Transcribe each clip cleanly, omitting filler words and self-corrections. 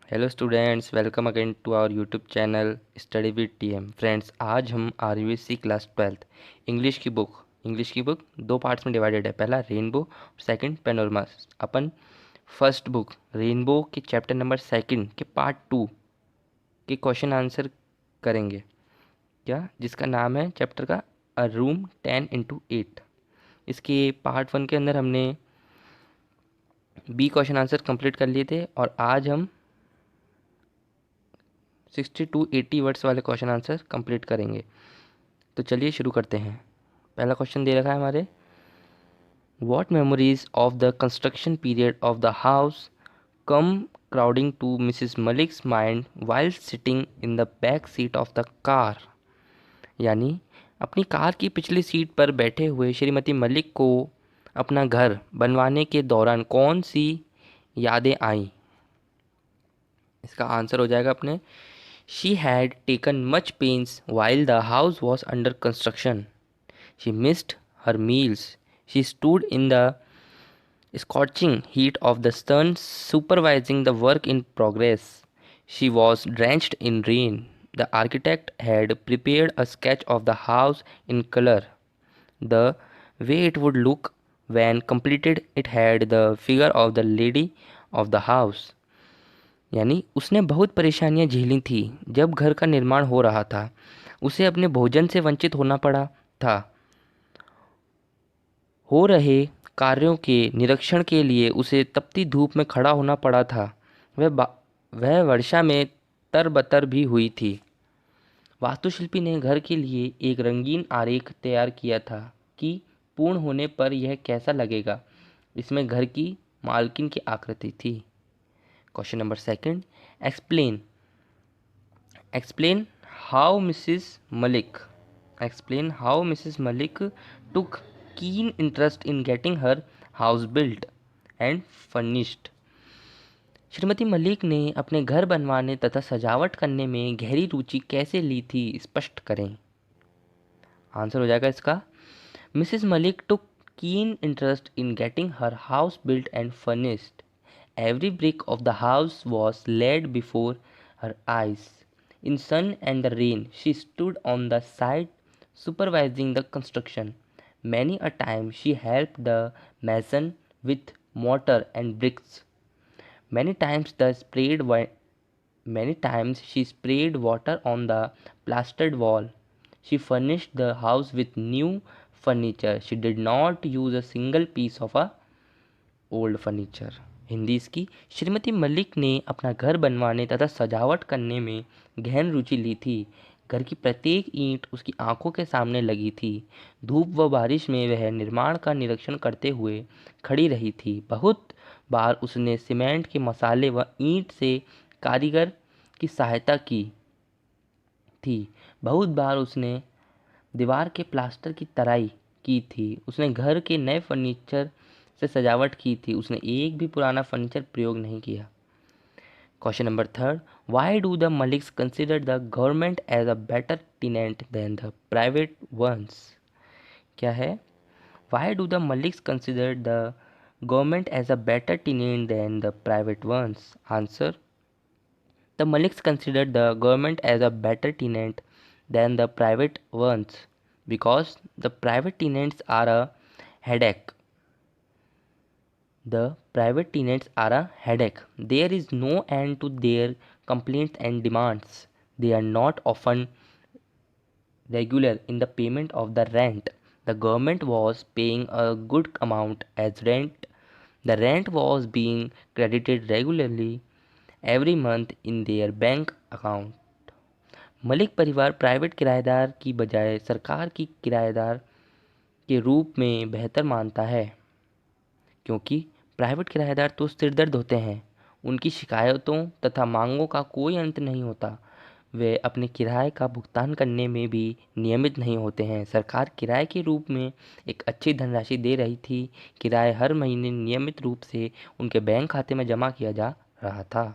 Hello students, welcome again to our YouTube channel study with TM. Friends, आज हम RUSC class 12th English की book दो parts में divided है। पहला रेनबो, सेकंड पेनोरमा। अपन फर्स्ट बुक रेनबो के चैप्टर नंबर सेकंड के पार्ट 2 के क्वेश्चन आंसर करेंगे, क्या जिसका नाम है चैप्टर का अ रूम 10x8। इसके पार्ट 1 के अंदर हमने बी क्वेश्चन आंसर कंप्लीट कर लिए थे और आज हम 60 to 80 वर्ड्स वाले क्वेश्चन आंसर कंप्लीट करेंगे। तो चलिए शुरू करते हैं। पहला क्वेश्चन दे रखा है हमारे, what memories of the construction period of the house come crowding to Mrs Malik's mind while sitting in the back seat of the car. यानी अपनी कार की पिछली सीट पर बैठे हुए श्रीमती मलिक को अपना घर बनवाने के दौरान कौन सी यादें आईं। इसका आंसर हो जाएगा अपने, she had taken much pains while the house was under construction. She missed her meals. She stood in the scorching heat of the sun supervising the work in progress. She was drenched in rain. The architect had prepared a sketch of the house in color. The way it would look when completed, it had the figure of the lady of the house. यानी उसने बहुत परेशानियां झेली थी जब घर का निर्माण हो रहा था। उसे अपने भोजन से वंचित होना पड़ा था। हो रहे कार्यों के निरीक्षण के लिए उसे तपती धूप में खड़ा होना पड़ा था। वह वर्षा में तरबतर भी हुई थी। वास्तुशिल्पी ने घर के लिए एक रंगीन आरेख तैयार किया था कि पूर्ण होने पर यह कैसा लगेगा। इसमें घर की मालकिन की आकृति थी। Question number second, explain explain how Mrs. Malik explain how Mrs. Malik took keen interest in getting her house built and furnished. Shrimati Malik ने अपने घर बनवाने तथा सजावट करने में गहरी रुचि कैसे ली थी, स्पष्ट करें। आंसर हो जाएगा इसका, Mrs Malik took keen interest in getting her house built and furnished. Every brick of the house was laid before her eyes. In sun and the rain, she stood on the side supervising the construction. Many a time she helped the mason with mortar and bricks. Many times she sprayed water on the plastered wall. She furnished the house with new furniture. She did not use a single piece of a old furniture. Hindi इसकी, श्रीमती मलिक ने अपना घर बनवाने तथा सजावट करने में गहन रुचि ली थी। घर की प्रत्येक ईंट उसकी आंखों के सामने लगी थी। धूप व बारिश में वह निर्माण का निरीक्षण करते हुए खड़ी रही थी। बहुत बार उसने सीमेंट के मसाले व ईंट से कारीगर की सहायता की थी। बहुत बार उसने दीवार के प्लास्टर की तराई की थी। उसने घर के नए फर्नीचर से सजावट की थी। उसने एक भी पुराना फर्नीचर प्रयोग नहीं किया। Question number third, why do the Maliks consider the government as a better tenant than the private ones. क्या है, why do the Maliks consider the government as a better tenant than the private ones. Answer, the Maliks considered the government as a better tenant than the private ones because the private tenants are a headache. The private tenants are a headache. There is no end to their complaints and demands. They are not often regular in the payment of the rent. The government was paying a good amount as rent. The rent was being credited regularly every month in their bank account. Malik परिवार private किराएदार की बजाय सरकार की किराएदार के रूप में बेहतर मानता है, क्योंकि प्राइवेट किराएदार तो सिरदर्द होते हैं। उनकी शिकायतों तथा मांगों का कोई अंत नहीं होता। वे अपने किराए का भुगतान करने में भी नियमित नहीं होते हैं। सरकार किराए के रूप में एक अच्छी धनराशि दे रही थी। किराए हर महीने नियमित रूप से उनके बैंक खाते में जमा किया जा रहा था।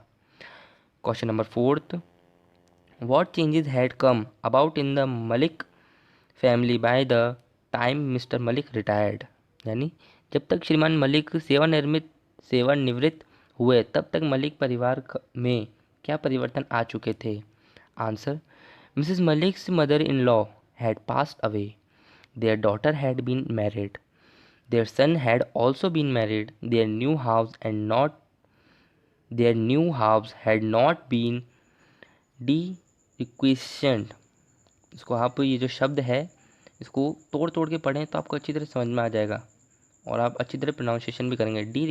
Question number fourth, what changes had come about in the Malik family by the time Mr. Malik retired। यानी जब तक श्रीमान मलिक सेवानिवृत्त हुए तब तक मलिक परिवार में क्या परिवर्तन आ चुके थे? Answer, Mrs Malik's mother in law had passed away, their daughter had been married, their son had also been married, their new house had not been de-requisitioned। इसको आप ये जो शब्द है इसको तोड़ तोड़ के पढ़ें तो आपको अच्छी तरह समझ में आ जाएगा और आप अच्छी तरह प्रोनाउंसिएशन भी करेंगे। डी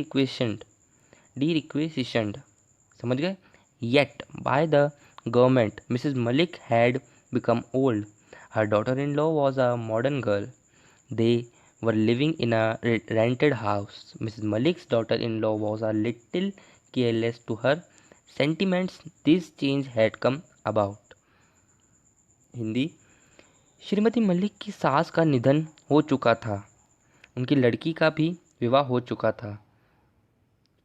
रिक्वेशनड, समझ गए? Yet by the government Mrs Malik had become old, her daughter in law was a modern girl, they were living in a rented house, Mrs Malik's daughter in law was a little careless to her sentiments, this change had come about. Hindi, Shrimati Malik की सास का निधन हो चुका था, उनकी लड़की का भी विवाह हो चुका था,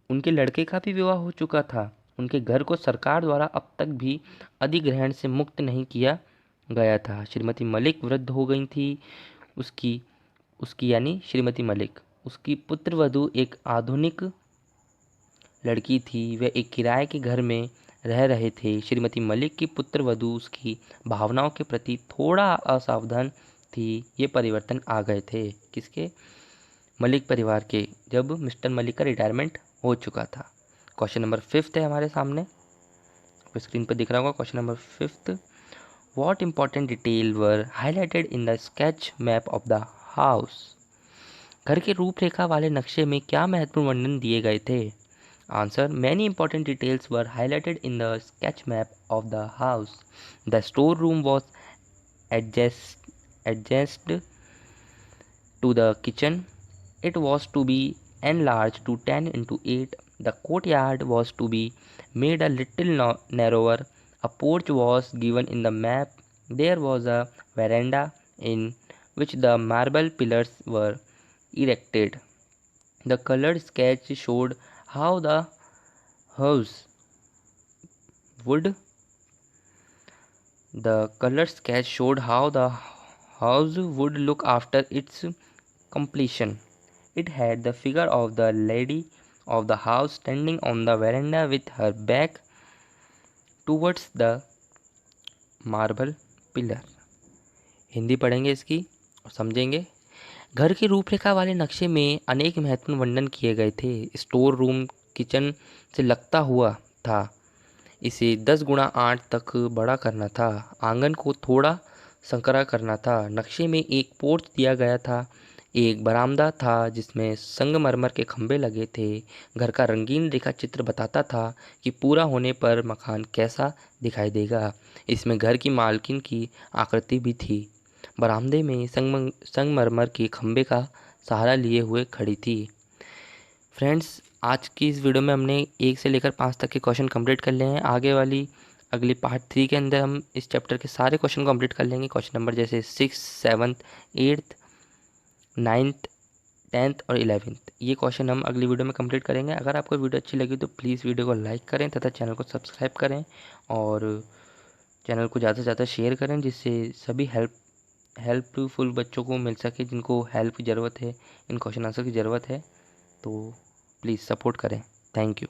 उनके लड़के का भी विवाह हो चुका था, उनके घर को सरकार द्वारा अब तक भी अधिग्रहण से मुक्त नहीं किया गया था। श्रीमती मलिक वृद्ध हो गई थी। उसकी उसकी यानी श्रीमती मलिक, उसकी पुत्रवधू एक आधुनिक लड़की थी। वे एक किराए के घर में रह रहे थे। श्रीमती मलिक की पुत्रवधू उसकी भावनाओं के प्रति थोड़ा असावधान थी। ये परिवर्तन आ गए थे किसके? मलिक परिवार के, जब मिस्टर मलिक का रिटायरमेंट हो चुका था। क्वेश्चन नंबर 5 है हमारे सामने, आपको स्क्रीन पर दिख रहा होगा। Question number 5, what important detail were highlighted in the sketch map of the house? घर के रूपरेखा वाले नक्शे में क्या महत्वपूर्ण वर्णन दिए गए थे? Answer, many important details were highlighted in the sketch map of the house. The store room was adjacent to the kitchen. It was to be enlarged to 10 into 8. The courtyard was to be made a little narrower. A porch was given in the map. There was a veranda in which the marble pillars were erected. The colored sketch showed how the house would the colored sketch showed how the house would look after its completion. It had the figure of the lady of the house standing on the veranda with her back towards the marble pillar। Hindi पढ़ेंगे इसकी और समझेंगे। घर की रूपरेखा वाले नक्शे में अनेक महत्वपूर्ण वर्णन किए गए थे। स्टोर रूम किचन से लगता हुआ था। इसे 10 गुणा 8 तक बड़ा करना था। आंगन को थोड़ा संकरा करना था। नक्शे में एक पोर्च दिया गया था। एक बरामदा था जिसमें संगमरमर के खंभे लगे थे। घर का रंगीन रेखा चित्र बताता था कि पूरा होने पर मकान कैसा दिखाई देगा। इसमें घर की मालकिन की आकृति भी थी। बरामदे में संगमरमर के खंभे का सहारा लिए हुए खड़ी थी। फ्रेंड्स, आज की इस वीडियो में हमने 1 से लेकर 5 तक के क्वेश्चन कंप्लीट कर लिए हैं। अगली पार्ट 3 के अंदर हम इस चैप्टर के सारे क्वेश्चन कंप्लीट कर लेंगे। क्वेश्चन नंबर जैसे 6, 7, 8, 9th, 10th और 11th, ये क्वेश्चन हम अगली वीडियो में कंप्लीट करेंगे। अगर आपको वीडियो अच्छी लगी तो प्लीज़ वीडियो को लाइक करें तथा चैनल को सब्सक्राइब करें और चैनल को ज़्यादा से ज़्यादा शेयर करें, जिससे सभी हेल्पफुल बच्चों को मिल सके जिनको हेल्प की ज़रूरत है, इन क्वेश्चन आंसर की ज़रूरत है। तो प्लीज़ सपोर्ट करें। Thank you.